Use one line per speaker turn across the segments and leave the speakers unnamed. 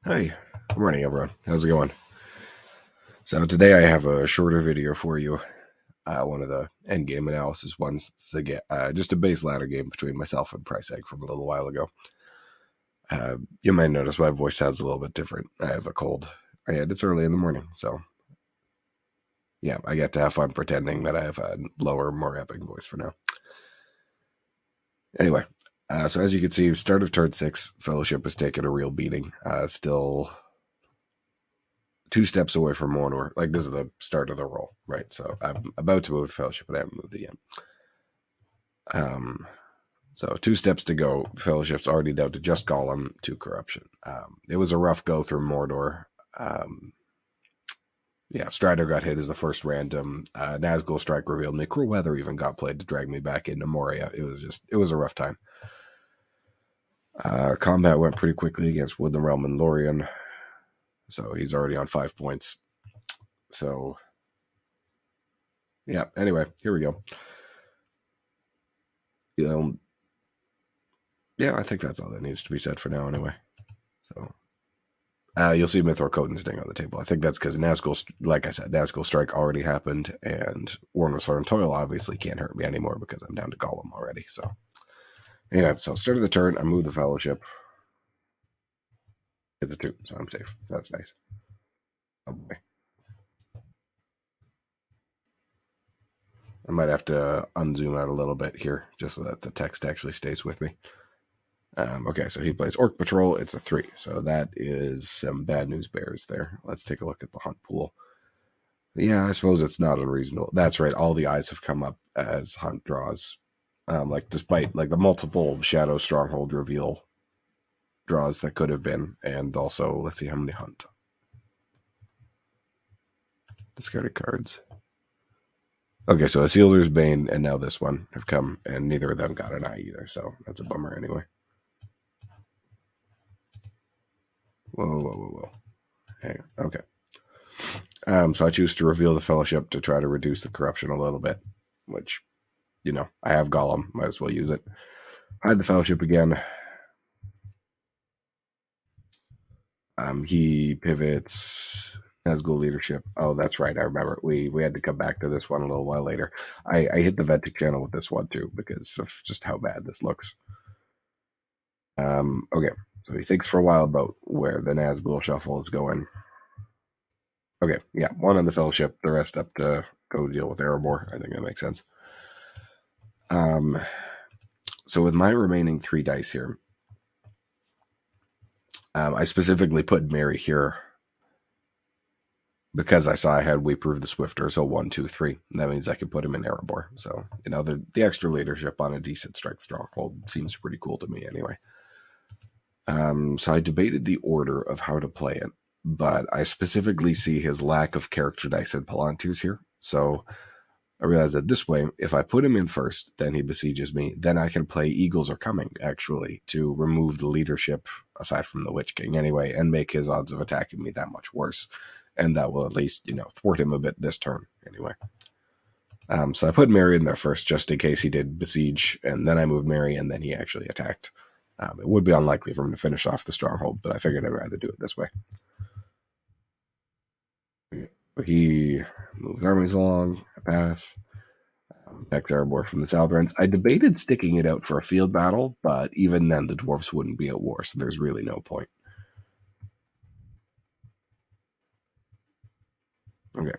Hi, good morning, everyone. How's it going? So today I have a shorter video for you. One of the End-Game Analysis ones to get just a base ladder game between myself and Priceg from a little while ago. You might notice my voice sounds a little bit different. I have a cold, and it's early in the morning, so yeah, I get to have fun pretending that I have a lower, more epic voice for now. Anyway, so as you can see, start of turn 6, Fellowship has taken a real beating. Still 2 steps away from Mordor. Like, this is the start of the roll, right? So I'm about to move Fellowship, but I haven't moved it yet. So 2 steps to go. Fellowship's already down to just Gollum, 2 corruption. It was a rough go through Mordor. Yeah, Strider got hit as the first random. Nazgul Strike revealed me. Cruel Weather even got played to drag me back into Moria. It was a rough time. Combat went pretty quickly against Woodland Realm and Lorien. So he's already on 5 points. So, yeah, anyway, here we go. Yeah, I think that's all that needs to be said for now anyway. So, you'll see Mythor Coden's ding on the table. I think that's because Nazgul, like I said, Nazgul Strike already happened, and Warner's Thorn Toil obviously can't hurt me anymore because I'm down to Gollum already. So, anyway, so start of the turn, I move the Fellowship. Hit the 2, so I'm safe. So that's nice. Oh boy. I might have to unzoom out a little bit here just so that the text actually stays with me. Okay, so he plays Orc Patrol. It's a 3. So that is some bad news bears there. Let's take a look at the hunt pool. Yeah, I suppose it's not unreasonable. That's right. All the eyes have come up as hunt draws. Like, despite like the multiple Shadow Stronghold reveal draws that could have been. And also, let's see how many hunt. Discarded cards. Okay, so Isildur's Bane and now this one have come, and neither of them got an eye either, so that's a bummer anyway. Whoa. Hey, okay. So I choose to reveal the Fellowship to try to reduce the corruption a little bit, which, I have Gollum, might as well use it. Hide the Fellowship again. He pivots Nazgul Leadership. Oh, that's right. I remember. We had to come back to this one a little while later. I hit the Ventic channel with this one too because of just how bad this looks. Okay, so he thinks for a while about where the Nazgul shuffle is going. Okay, yeah, 1 on the Fellowship, the rest up to go deal with Erebor. I think that makes sense. So with my remaining 3 dice here, I specifically put Mary here because I saw I had We Prove the Swifter, so 1, 2, 3. And that means I could put him in Erebor. So, the extra leadership on a decent strike stronghold seems pretty cool to me anyway. So I debated the order of how to play it, but I specifically see his lack of character dice and Palantirs here. So I realized that this way, if I put him in first, then he besieges me. Then I can play Eagles Are Coming, actually, to remove the leadership, aside from the Witch King anyway, and make his odds of attacking me that much worse. And that will at least, thwart him a bit this turn anyway. So I put Mary in there first, just in case he did besiege, and then I moved Mary, and then he actually attacked. It would be unlikely for him to finish off the stronghold, but I figured I'd rather do it this way. He moves armies along, I pass. Attacks Erebor from the south end. I debated sticking it out for a field battle, but even then the dwarves wouldn't be at war, so there's really no point. Okay,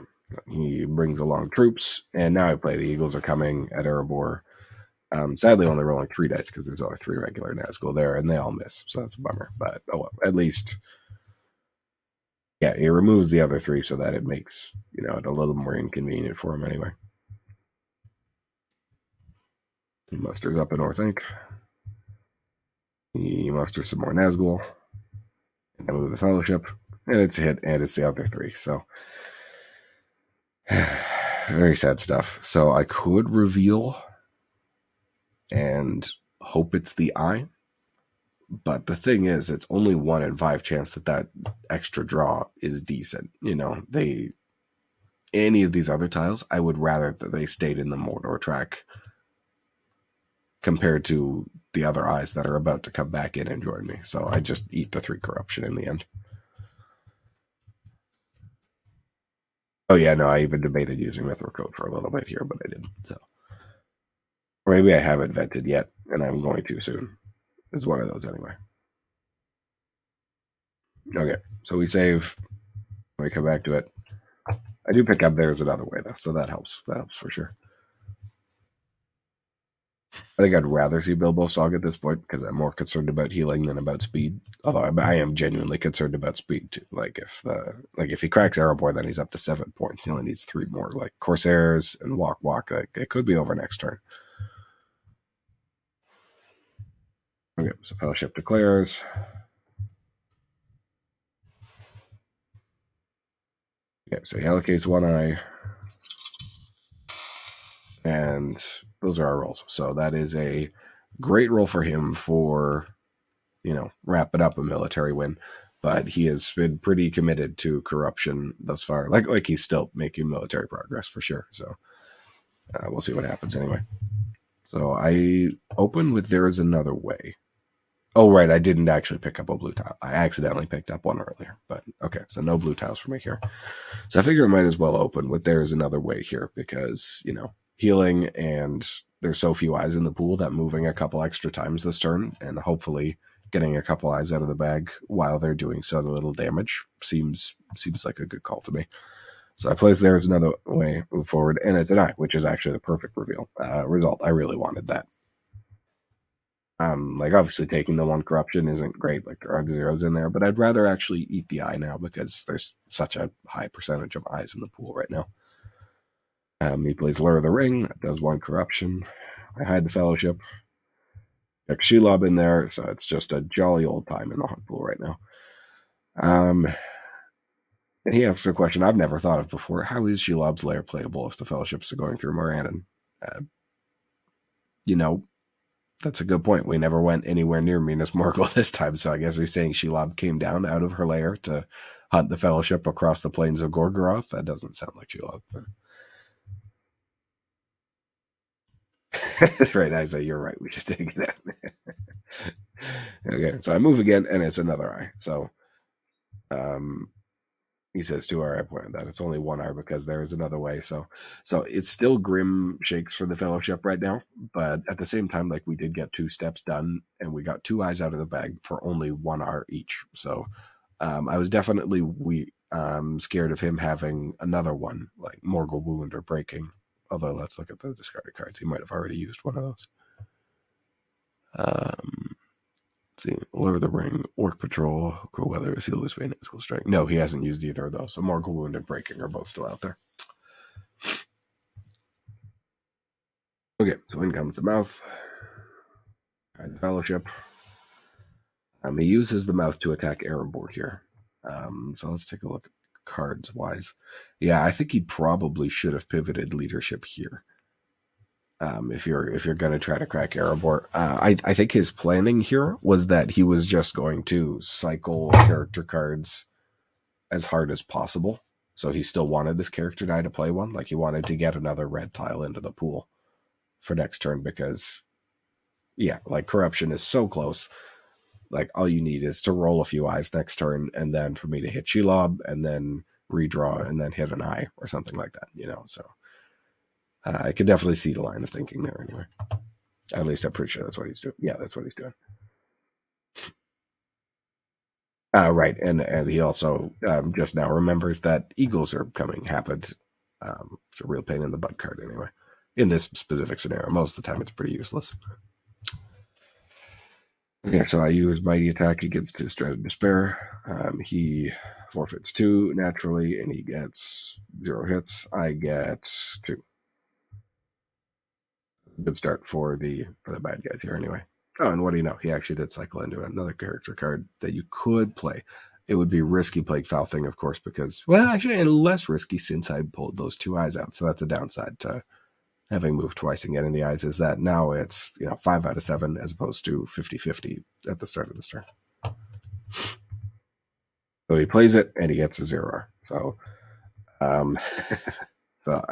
he brings along troops, and now I play the Eagles Are Coming at Erebor. Sadly, only rolling 3 dice because there's only 3 regular Nazgul there, and they all miss, so that's a bummer. But oh well, at least, yeah, it removes the other 3 so that it makes it a little more inconvenient for him anyway. He musters up a North Ink. He musters some more Nazgul. And I move the Fellowship, and it's a hit, and it's the other 3. So very sad stuff. So I could reveal and hope it's the eye. But the thing is, it's only 1 in 5 chance that extra draw is decent. Any of these other tiles, I would rather that they stayed in the Mordor track compared to the other eyes that are about to come back in and join me. So I just eat the 3 corruption in the end. Oh yeah, no, I even debated using Mithril Coat for a little bit here, but I didn't. So, or maybe I haven't vented yet, and I'm going to soon. It's one of those anyway. Okay, so we save. We come back to it. I do pick up There's Another Way though, so that helps. That helps for sure. I think I'd rather see Bilbo Sog at this point because I'm more concerned about healing than about speed. Although I am genuinely concerned about speed too. Like if he cracks Erebor, then he's up to 7 points. He only needs 3 more. Like Corsairs and Walk. Like, it could be over next turn. Okay, so Fellowship declares. Okay, so he allocates 1 eye. And those are our rolls. So that is a great roll for him for, wrapping up a military win. But he has been pretty committed to corruption thus far. Like he's still making military progress for sure. So we'll see what happens anyway. So I open with There Is Another Way. Oh, right. I didn't actually pick up a blue tile. I accidentally picked up one earlier. But okay, so no blue tiles for me here. So I figure I might as well open with There Is Another Way here because, healing, and there's so few eyes in the pool that moving a couple extra times this turn and hopefully getting a couple eyes out of the bag while they're doing so little damage seems like a good call to me. So I place There Is Another Way, move forward, and it's an eye, which is actually the perfect result. I really wanted that. Obviously taking the 1 corruption isn't great, like there are zeros in there, but I'd rather actually eat the eye now because there's such a high percentage of eyes in the pool right now. He plays Lure of the Ring, that does 1 corruption. I hide the Fellowship. Check Shelob in there, so it's just a jolly old time in the hunt pool right now. And he asks a question I've never thought of before. How is Shelob's Lair playable if the Fellowships are going through Morannon? That's a good point. We never went anywhere near Minas Morgul this time, so I guess we're saying Shelob came down out of her lair to hunt the Fellowship across the plains of Gorgoroth. That doesn't sound like Shelob. That's right, Isaiah. You're right. We should take it out. Okay, so I move again, and it's another eye. So he says 2 eye. I pointed that it's only 1 eye because there is another way. So it's still grim shakes for the Fellowship right now, but at the same time, like, we did get 2 steps done, and we got 2 eyes out of the bag for only 1 eye each. So I was definitely scared of him having another one, like Morgul Wound or Breaking. Although let's look at the discarded cards. He might have already used one of those. Let's see, Lure of the Ring, Orc Patrol, Cool Weather, Seal This Way, School Strike. No, he hasn't used either of those. So Morgul Wound and Breaking are both still out there. Okay, so in comes the mouth. The Fellowship. He uses the mouth to attack Erebor here. So let's take a look at cards wise. Yeah, I think he probably should have pivoted leadership here. If you're going to try to crack Erebor, I think his planning here was that he was just going to cycle character cards as hard as possible. So he still wanted this character die to play one. Like, he wanted to get another red tile into the pool for next turn because, yeah, like, corruption is so close. Like, all you need is to roll a few eyes next turn, and then for me to hit Shelob, and then redraw, and then hit an eye or something like that, So I could definitely see the line of thinking there anyway. At least I'm pretty sure that's what he's doing. Yeah, that's what he's doing. Right, and he also just now remembers that Eagles are happened. It's a real pain in the butt card anyway. In this specific scenario, most of the time it's pretty useless. Okay, so I use Mighty Attack against his Dread of Despair. He forfeits 2 naturally, and he gets 0 hits. I get 2. Good start for the bad guys here anyway. Oh, and what do you know? He actually did cycle into another character card that you could play. It would be risky playing Foul Thing, of course, because, well, actually, and less risky since I pulled those 2 eyes out. So that's a downside to having moved twice and getting the eyes, is that now it's 5 out of 7 as opposed to 50-50 at the start of this turn. So he plays it and he gets a 0. So so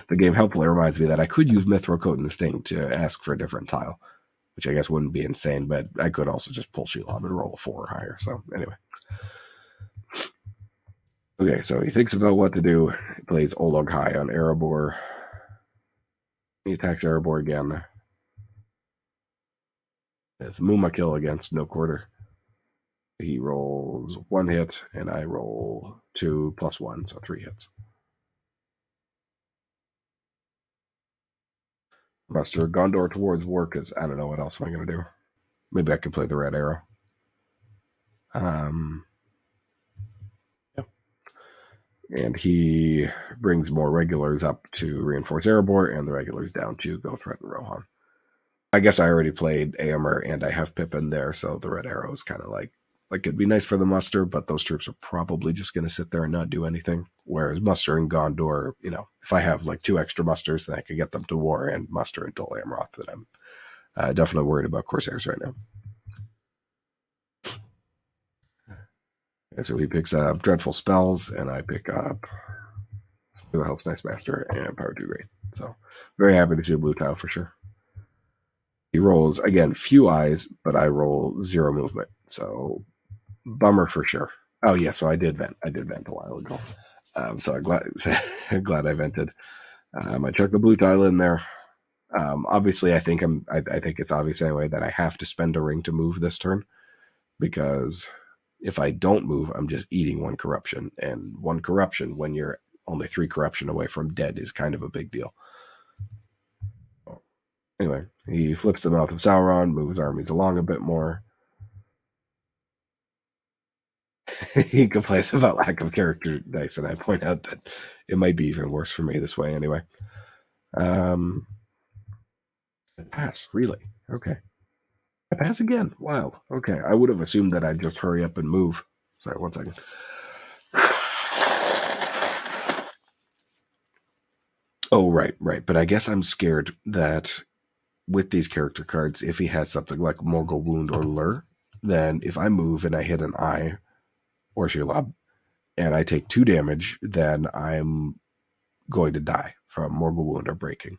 the game helpfully reminds me that I could use Mithril Coat and Sting to ask for a different tile. which I guess wouldn't be insane, but I could also just pull Shelob and roll a 4 or higher. So anyway. Okay, so he thinks about what to do. He plays Olog High on Erebor. He attacks Erebor again. With Mumakil against no quarter. He rolls 1 hit, and I roll 2 plus 1, so 3 hits. Muster Gondor towards war, because I don't know what else am I going to do. Maybe I could play the Red Arrow. Yeah. And he brings more regulars up to reinforce Erebor, and the regulars down to go threaten Rohan. I guess I already played Aomer, and I have Pippin there, so the Red Arrow is kind of like it'd be nice for the muster, but those troops are probably just going to sit there and not do anything. Whereas muster and Gondor, if I have like 2 extra musters, then I could get them to war and muster and Dol Amroth. That I'm definitely worried about Corsairs right now. Okay, so he picks up Dreadful Spells, and I pick up Helps Nice Master and Power 2 Great. So very happy to see a blue tile for sure. He rolls, again, few eyes, but I roll 0 movement. So bummer for sure. Oh, yeah, so I did vent. I did vent a while ago. So I'm glad I vented. I chucked the blue tile in there. Obviously, I think it's obvious anyway that I have to spend a ring to move this turn, because if I don't move, I'm just eating 1 corruption. And 1 corruption, when you're only 3 corruption away from dead, is kind of a big deal. Anyway, he flips the Mouth of Sauron, moves armies along a bit more. He complains about lack of character dice, and I point out that it might be even worse for me this way anyway. Pass, really? Okay. I pass again. Wow. Okay. I would have assumed that I'd just hurry up and move. Sorry, 1 second. Oh, right. But I guess I'm scared that with these character cards, if he has something like Morgul Wound or Lure, then if I move and I hit an eye or Shelob and I take 2 damage, then I'm going to die from Morgul Wound or Breaking.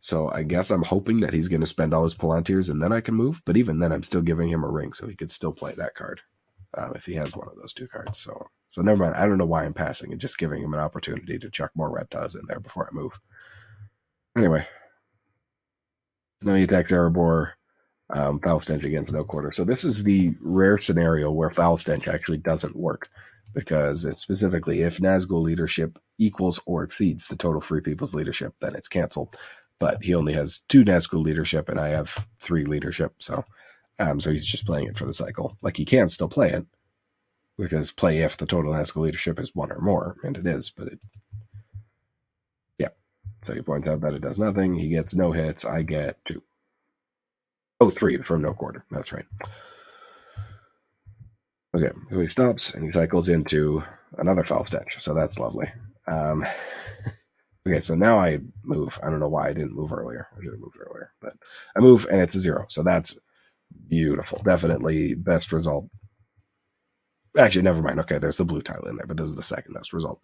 So I guess I'm hoping that he's going to spend all his Palantirs and then I can move. But even then, I'm still giving him a ring, so he could still play that card if he has one of those 2 cards. So never mind. I don't know why I'm passing and just giving him an opportunity to chuck more red tiles in there before I move. Anyway, now he attacks Erebor. Foul Stench against no quarter. So this is the rare scenario where Foul Stench actually doesn't work, because it's specifically if Nazgul leadership equals or exceeds the total Free People's leadership, then it's canceled. But he only has 2 Nazgul leadership, and I have 3 leadership. So he's just playing it for the cycle. Like, he can still play it, because play if the total Nazgul leadership is 1 or more, and it is, but yeah. So he points out that it does nothing. He gets no hits. I get 2. Oh, 3 from no quarter. That's right. Okay, so he stops and he cycles into another Foul Stench. So that's lovely. Okay, so now I move. I don't know why I didn't move earlier. I should have moved earlier. But I move and it's a 0. So that's beautiful. Definitely best result. Actually, never mind. Okay, there's the blue tile in there, but this is the second best result.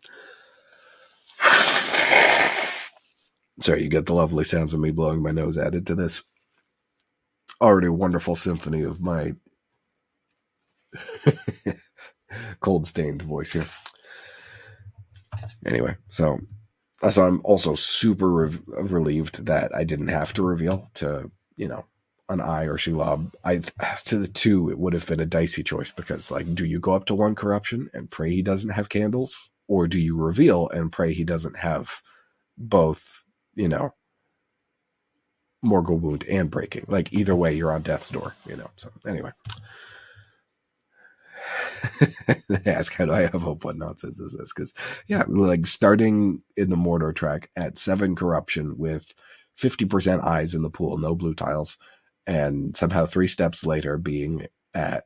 Sorry, you get the lovely sounds of me blowing my nose added to this already wonderful symphony of my cold stained voice here. Anyway, so I'm also super relieved that I didn't have to reveal to, an eye or Shelob. To the 2, it would have been a dicey choice, because, like, do you go up to 1 corruption and pray he doesn't have candles, or do you reveal and pray he doesn't have both, Morgul Wound and Breaking? Like, either way, you're on death's door, So anyway. Ask how do I have hope? What nonsense is this? Because like starting in the Mordor track at 7 corruption with 50% eyes in the pool, no blue tiles, and somehow 3 steps later being at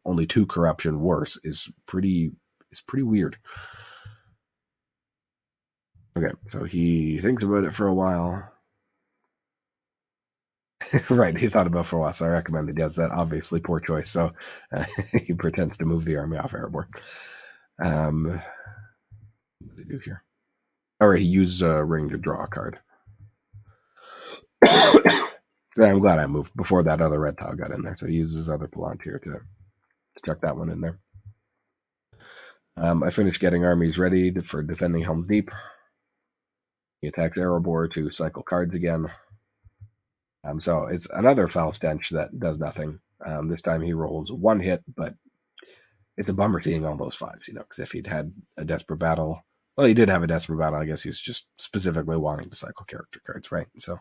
only 2 corruption worse is pretty weird. Okay, so he thinks about it for a while. Right, he thought about it for a while, so I recommend he does that. Obviously, poor choice. So he pretends to move the army off Erebor. What does he do here? All right, he uses a ring to draw a card. I'm glad I moved before that other red tile got in there. So he uses his other Palantir to chuck that one in there. I finished getting armies ready for defending Helm's Deep. He attacks Erebor to cycle cards again. So it's another Foul Stench that does nothing. This time he rolls one hit, but it's a bummer seeing all those fives, because if he'd had a Desperate Battle, well, he did have a Desperate Battle. I guess he was just specifically wanting to cycle character cards, right? So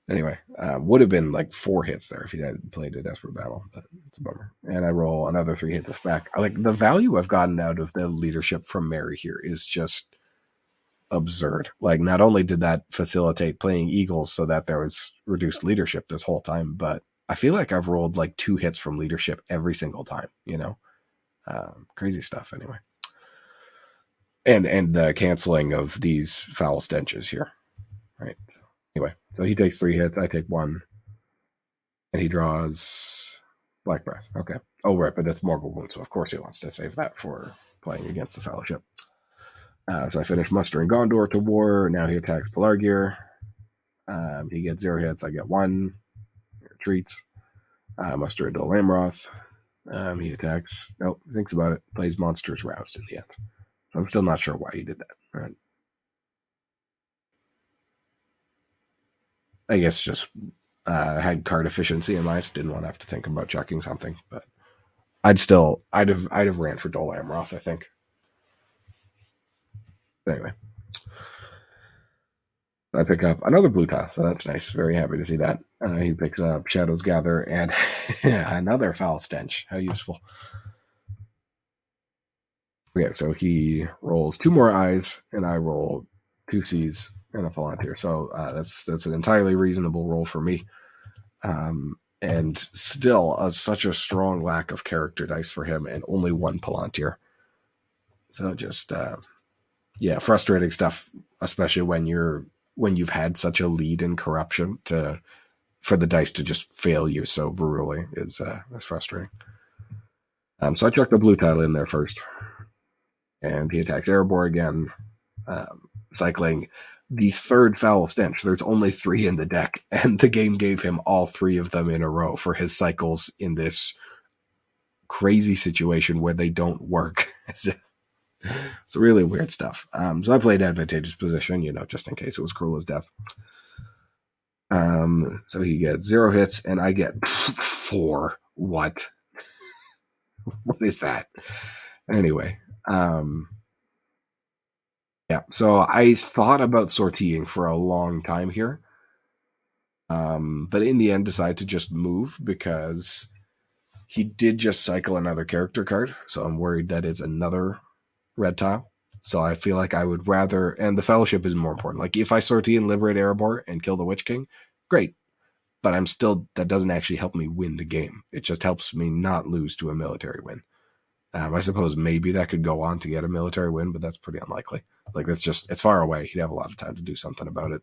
anyway, would have been like 4 hits there if he had played a Desperate Battle, but it's a bummer. And I roll another 3 hits with back. Like, the value I've gotten out of the leadership from Mary here is just absurd. Like, not only did that facilitate playing Eagles so that there was reduced leadership this whole time, but I feel like I've rolled like 2 hits from leadership every single time, crazy stuff anyway. And the canceling of these foul stenches here, right? So anyway, so he takes 3 hits, I take 1, and he draws Black Breath. Okay. Oh, right, but that's Mortal Wound, so of course he wants to save that for playing against the Fellowship. So I finished mustering Gondor to war. Now he attacks Pelargir. He gets 0 hits. I get 1. He retreats. Muster Dol Amroth. He attacks. Nope, thinks about it. Plays Monsters Roused in the end. So I'm still not sure why he did that. Right. I guess just had card efficiency in mind. Didn't want to have to think about chucking something, but I'd have ran for Dol Amroth, I think. Anyway, I pick up another blue tile, so that's nice. Very happy to see that. He picks up Shadows Gather and another Foul Stench. How useful. Okay, so he rolls 2 more eyes, and I roll 2 C's and a Palantir. So that's an entirely reasonable roll for me. And still such a strong lack of character dice for him, and only 1 Palantir. So just frustrating stuff, especially when you've had such a lead in corruption for the dice to just fail you so brutally is frustrating. So I chucked a blue tile in there first, and he attacks Erebor again, cycling the 3rd Foul Stench. There's only 3 in the deck, and the game gave him all 3 of them in a row for his cycles in this crazy situation where they don't work. It's really weird stuff. So I played Advantageous Position, just in case it was cruel as death. So he gets 0 hits, and I get 4. What? What is that? Anyway, so I thought about sortieing for a long time here, but in the end decided to just move because he did just cycle another character card, so I'm worried that it's another red tile. So I feel like I would rather, and the Fellowship is more important. Like, if I sortie and liberate Erebor and kill the Witch King, great. But that doesn't actually help me win the game. It just helps me not lose to a military win. I suppose maybe that could go on to get a military win, but that's pretty unlikely. Like, it's far away. He'd have a lot of time to do something about it.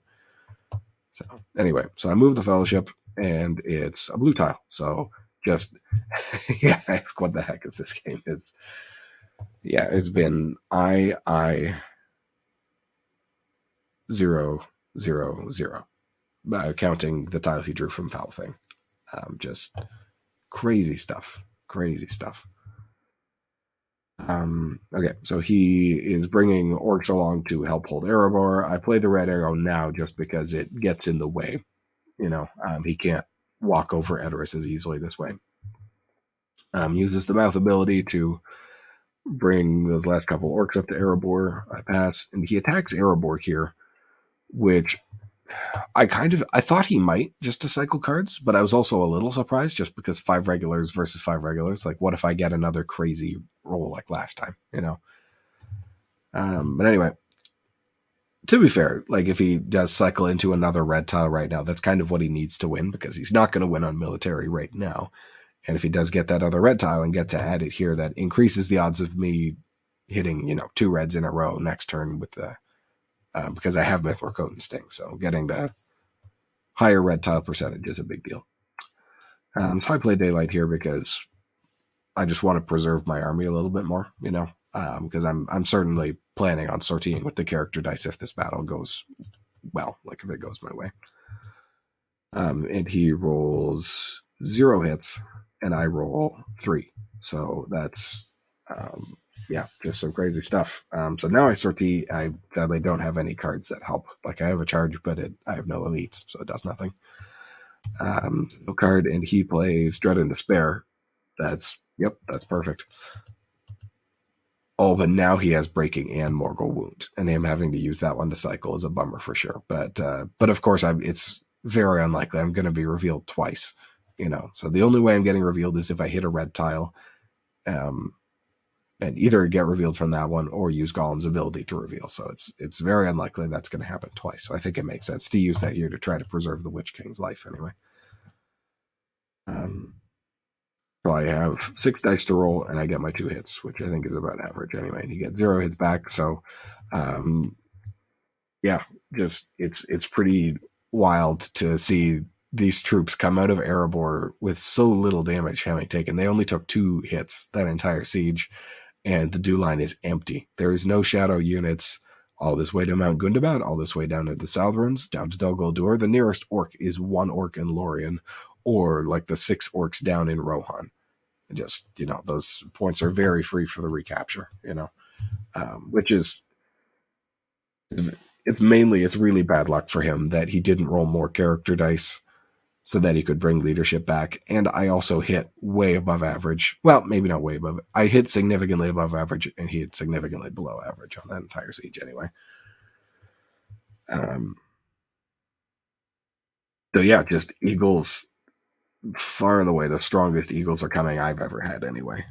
So anyway, so I move the Fellowship, and it's a blue tile. So just, what the heck is this game? It's been I 0 0 0, counting the tile he drew from Foul Thing. Just crazy stuff. Okay, so he is bringing orcs along to help hold Erebor. I play the red arrow now just because it gets in the way. He can't walk over Edoras as easily this way. Uses the mouth ability to bring those last couple orcs up to Erebor. I pass, and he attacks Erebor here, which I thought he might just to cycle cards, but I was also a little surprised just because 5 regulars versus 5 regulars. Like, what if I get another crazy roll like last time, But anyway, to be fair, like, if he does cycle into another red tile right now, that's kind of what he needs to win, because he's not going to win on military right now. And if he does get that other red tile and get to add it here, that increases the odds of me hitting, 2 reds in a row next turn with the, because I have Mithril Coat and Sting. So getting the higher red tile percentage is a big deal. So I play Daylight here because I just want to preserve my army a little bit more, because I'm certainly planning on sortieing with the character dice if this battle goes well, like if it goes my way. And he rolls 0 hits, and I roll 3. So that's just some crazy stuff. So now I sortie. I sadly don't have any cards that help. Like I have a charge, but I have no elites, so it does nothing. No card, and he plays Dread and Despair. That's perfect. Oh, but now he has Breaking and Morgul Wound, and him having to use that one to cycle is a bummer for sure. But of course, it's very unlikely I'm going to be revealed twice. So the only way I'm getting revealed is if I hit a red tile, and either get revealed from that one or use Golem's ability to reveal. So it's very unlikely that's going to happen twice. So I think it makes sense to use that here to try to preserve the Witch King's life anyway. So I have 6 dice to roll, and I get my 2 hits, which I think is about average anyway. And you get 0 hits back. So, just it's pretty wild to see these troops come out of Erebor with so little damage having taken. They only took 2 hits that entire siege, and the dew line is empty. There is no shadow units all this way to Mount Gundabad, all this way down to the Southrons, down to Dol Guldur. The nearest orc is 1 orc in Lorien, or like the 6 orcs down in Rohan. Just, those points are very free for the recapture, which is, it's really bad luck for him that he didn't roll more character dice so that he could bring leadership back. And I also hit way above average. Well, maybe not way above. I hit significantly above average, and he hit significantly below average on that entire siege anyway. So yeah, just Eagles, far and away the strongest Eagles are coming I've ever had anyway.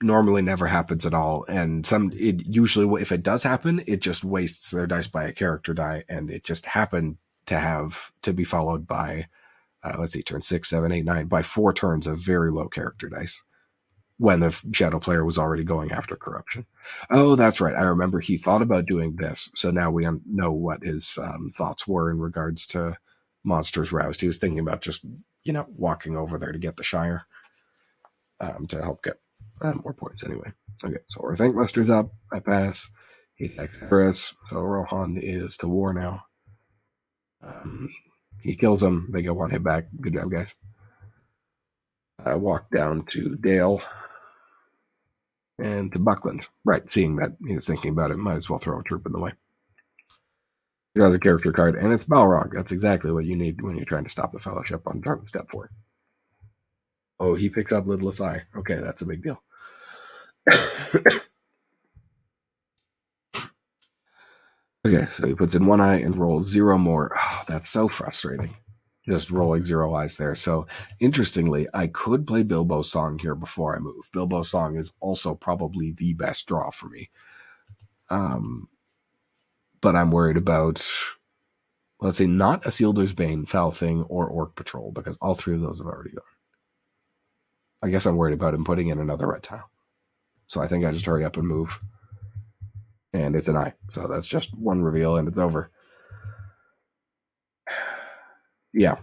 Normally never happens at all, and usually if it does happen, it just wastes their dice by a character die, and it just happened to be followed by turn 6, 7, 8, 9 by 4 turns of very low character dice when the shadow player was already going after corruption. Oh, that's right. I remember he thought about doing this, so now we know what his thoughts were in regards to monsters roused. He was thinking about just walking over there to get the Shire to help get more points anyway. Okay, so our Think Muster's up. I pass. He attacks Harris. So Rohan is to war now. He kills him. They get 1 hit back. Good job, guys. I walk down to Dale and to Buckland. Right, seeing that he was thinking about it, might as well throw a troop in the way. He draws a character card, and it's Balrog. That's exactly what you need when you're trying to stop the Fellowship on turn step 4. Oh, he picks up Lidless Eye. Okay, that's a big deal. Okay, so he puts in 1 eye and rolls 0 more. Oh, that's so frustrating. Just rolling 0 eyes there. So, interestingly, I could play Bilbo's Song here before I move. Bilbo's Song is also probably the best draw for me. But I'm worried about, let's say, not Isildur's Bane, Foul Thing, or Orc Patrol, because all 3 of those have already gone. I guess I'm worried about him putting in another red tile. So I think I just hurry up and move. And it's an eye. So that's just 1 reveal, and it's over. Yeah.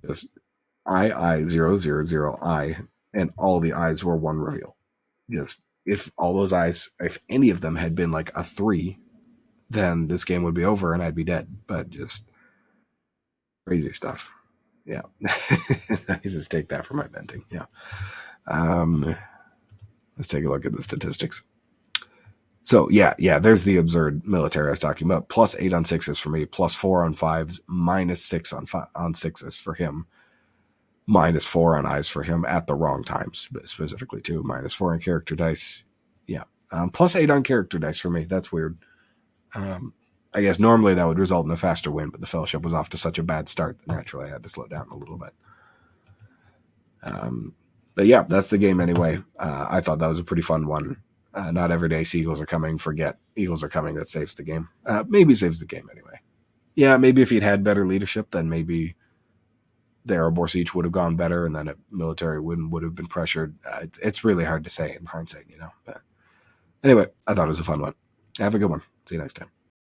Just I 0 0 0 I, and all the eyes were 1 reveal. Just if all those eyes, if any of them had been like a 3, then this game would be over and I'd be dead. But just crazy stuff. Yeah. I just take that for my venting. Yeah. Let's take a look at the statistics. So yeah, there's the absurd military I was talking about. +8 on 6s for me, +4 on 5s, -6 on 6s for him, -4 on eyes for him at the wrong times, specifically too. -4 on character dice. Yeah. +8 on character dice for me. That's weird. I guess normally that would result in a faster win, but the Fellowship was off to such a bad start that naturally I had to slow down a little bit. But yeah, that's the game anyway. I thought that was a pretty fun one. Not every day Seagulls are coming. Forget Eagles are coming. That saves the game. Maybe saves the game anyway. Yeah, maybe if he'd had better leadership, then maybe the Erebor siege would have gone better, and then a military win would have been pressured. It's really hard to say in hindsight, But anyway, I thought it was a fun one. Have a good one. See you next time.